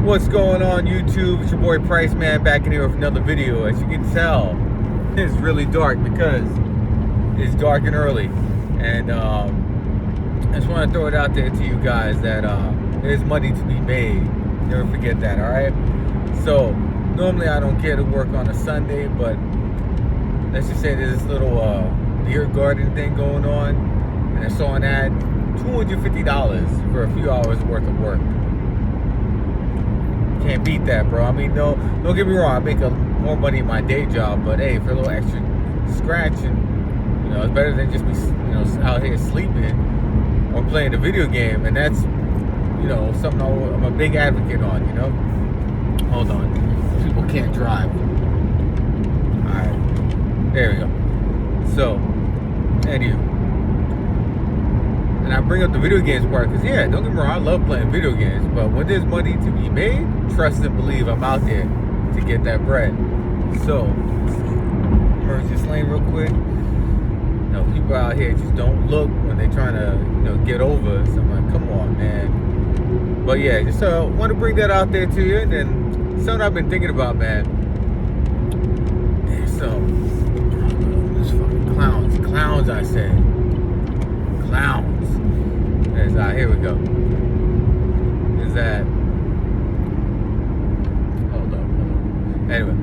What's going on YouTube? It's your boy Price Man back in here with another video. As you can tell, it's really dark because it's dark and early. And I just want to throw it out there to you guys that there's money to be made. Never forget that, alright? So, normally I don't care to work on a Sunday, but let's just say there's this little beer garden thing going on. And I saw an ad, $250 for a few hours worth of work. Can't beat that, bro. I mean, don't get me wrong. I make more money in my day job, but hey, for a little extra scratch, and it's better than just be out here sleeping or playing a video game. And that's something I'm a big advocate on. Hold on, people can't drive. All right, there we go. So, anyway. And I bring up the video games part because, yeah, don't get me wrong, I love playing video games. But when there's money to be made, trust and believe I'm out there to get that bread. So, merge this lane real quick. People out here just don't look when they're trying to, get over. So I'm like, come on, man. But yeah, just want to bring that out there to you. And then something I've been thinking about, man. So, these fucking clowns, I say. Clowns. Here we go. Is that? Hold up. Anyway,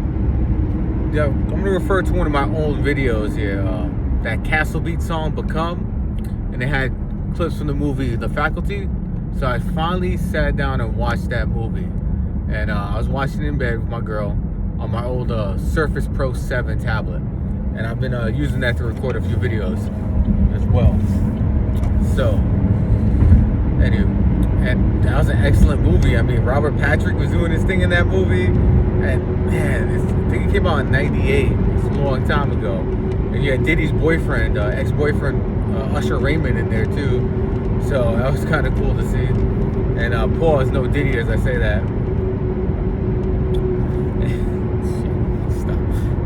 I'm gonna refer to one of my old videos here. That Castle Beat song, "Become," and they had clips from the movie The Faculty. So I finally sat down and watched that movie, and I was watching it in bed with my girl on my old Surface Pro 7 tablet, and I've been using that to record a few videos as well. So, anyway, and that was an excellent movie. I mean, Robert Patrick was doing his thing in that movie, and man, I think it came out in '98. It's a long time ago. And you had Diddy's boyfriend, ex-boyfriend, Usher Raymond in there too. So that was kind of cool to see. And pause, no Diddy as I say that. Stop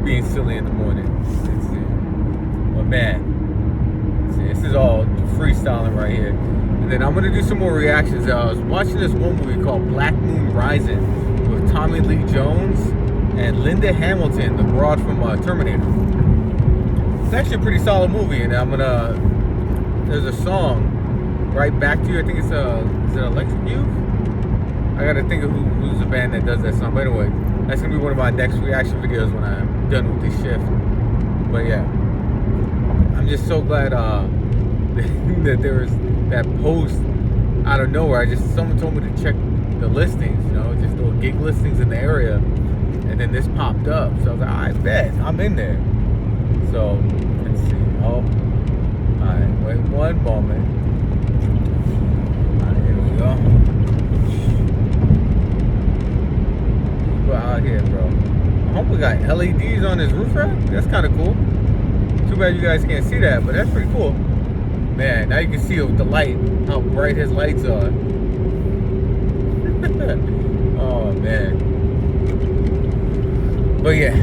being silly in the morning. Let's see. But man. This is all freestyling right here. And then I'm going to do some more reactions. I was watching this one movie called Black Moon Rising with Tommy Lee Jones and Linda Hamilton, the broad from Terminator. It's actually a pretty solid movie. And there's a song, Right Back to You. I think is it Electric Youth? I got to think of who's the band that does that song. But anyway, that's going to be one of my next reaction videos when I'm done with this shift. But yeah, I'm just so glad that there was that post out of nowhere. Someone told me to check the listings, just little gig listings in the area, and then this popped up. So I was like, I bet I'm in there. So let's see. Oh, all right. Wait one moment. All right, here we go. People out here, bro. I hope we got LEDs on this roof rack. That's kind of cool. Too bad you guys can't see that, but that's pretty cool. Man, now you can see with the light how bright his lights are. Oh man. But yeah,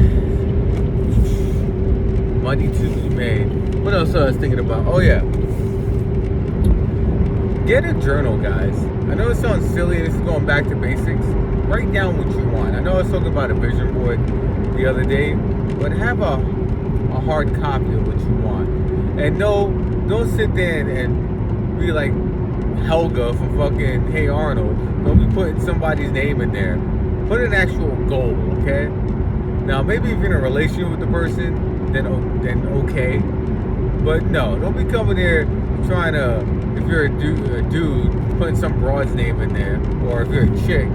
money to be made. What else I was thinking about? Oh yeah, get a journal, guys. I know it sounds silly. This is going back to basics. Write down what you want. I know I was talking about a vision board the other day, but have a hard copy of what you want. And no, don't sit there and be like Helga from fucking Hey Arnold. Don't be putting somebody's name in there. Put an actual goal, okay? Now, maybe if you're in a relationship with the person, then okay. But no, don't be coming there trying to, if you're a dude, putting some broad's name in there. Or if you're a chick,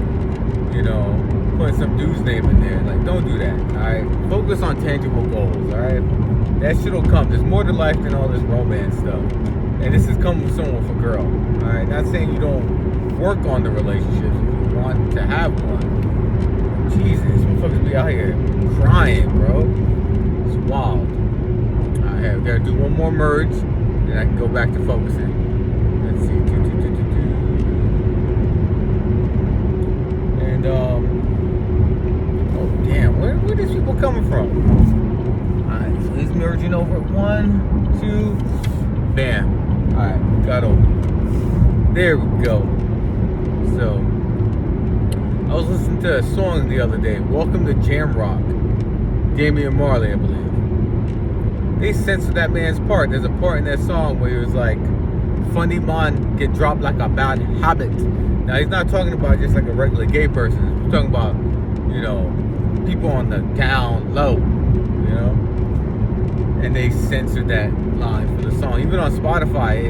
putting some dude's name in there. Like, don't do that, alright? Focus on tangible goals, alright? That shit'll come. There's more to life than all this romance stuff. And this is coming from someone with a girl, alright? Not saying you don't work on the relationships if you want to have one. Jesus, motherfuckers be out here crying, bro. It's wild. Alright, we gotta do one more merge, then I can go back to focusing. Let's see. And, oh damn, where are these people coming from? Alright, so he's merging over. 1, 2, bam. Alright, got over. There we go. So, I was listening to a song the other day, Welcome to Jam Rock, Damian Marley, I believe. They censored that man's part. There's a part in that song where he was like, funny man get dropped like a bad habit. Now he's not talking about just like a regular gay person. He's talking about, you know, people on the down low, you know. And they censored that line for the song. Even on Spotify,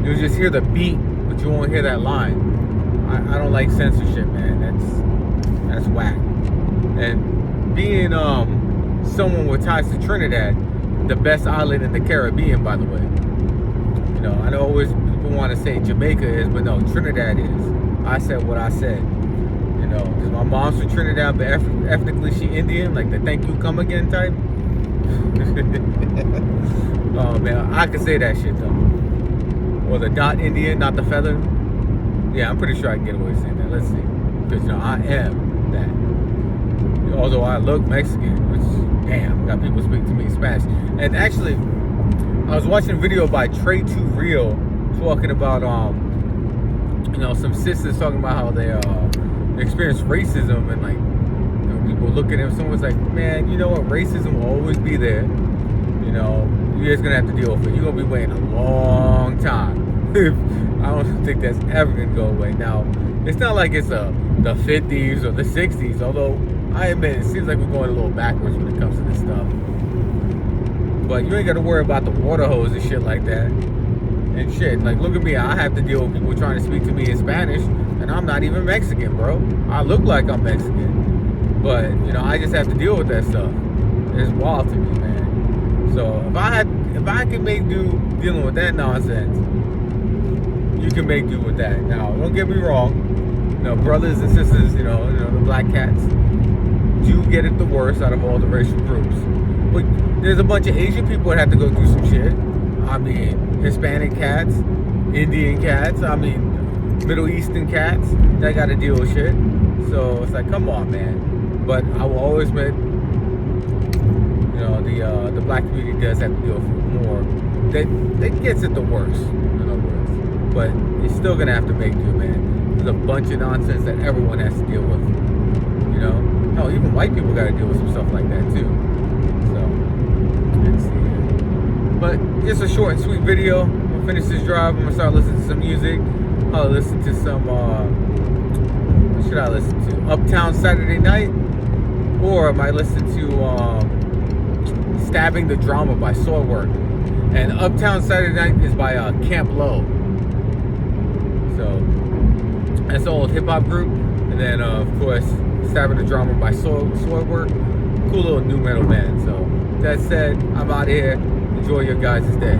you'll just hear the beat, but you won't hear that line. I don't like censorship, man. That's whack. And being someone with ties to Trinidad, the best island in the Caribbean, by the way. You know, I know always people want to say Jamaica is, but no, Trinidad is. I said what I said. You know, because my mom's from Trinidad, but ethnically she Indian, like the thank you come again type. Oh man, I could say that shit though. Or the dot Indian, not the feather. Yeah, I'm pretty sure I can get away with saying that. Let's see. Because, you know, I am that. Although I look Mexican, which, damn, got people speak to me in Spanish. And actually, I was watching a video by Trey Too Real talking about, you know, some sisters talking about how they experience racism and, like, you know, people look at them. Someone's like, man, you know what? Racism will always be there. You know, you're just going to have to deal with it. You're going to be waiting a long time. I don't think that's ever going to go away. Now, it's not like it's the 50s or the 60s, although I admit it seems like we're going a little backwards when it comes to this stuff. But you ain't got to worry about the water hose and shit like that. And shit, like, look at me. I have to deal with people trying to speak to me in Spanish, and I'm not even Mexican, bro. I look like I'm Mexican. But, you know, I just have to deal with that stuff. It's wild to me, man. So, if I could make do dealing with that nonsense, you can make do with that. Now, don't get me wrong. You know, brothers and sisters, you know, the black cats do get it the worst out of all the racial groups. But there's a bunch of Asian people that have to go through some shit. I mean, Hispanic cats, Indian cats, I mean, Middle Eastern cats that got to deal with shit. So it's like, come on, man. But I will always admit, you know, the black community does have to deal with more. That gets it the worst, in other words. But you're still gonna have to make do, man. There's a bunch of nonsense that everyone has to deal with. You know? Hell, even white people gotta deal with some stuff like that too. So, let's see. But just a short and sweet video. I'm gonna finish this drive. I'm gonna start listening to some music. I'll listen to some, what should I listen to? Uptown Saturday Night? Or I might listen to Stabbing the Drama by Soilwork. And Uptown Saturday Night is by Camp Low. So that's the old hip hop group. And then of course Stabbing the Drama by Soilwork. Cool little new metal band. So that said, I'm out of here. Enjoy your guys' day.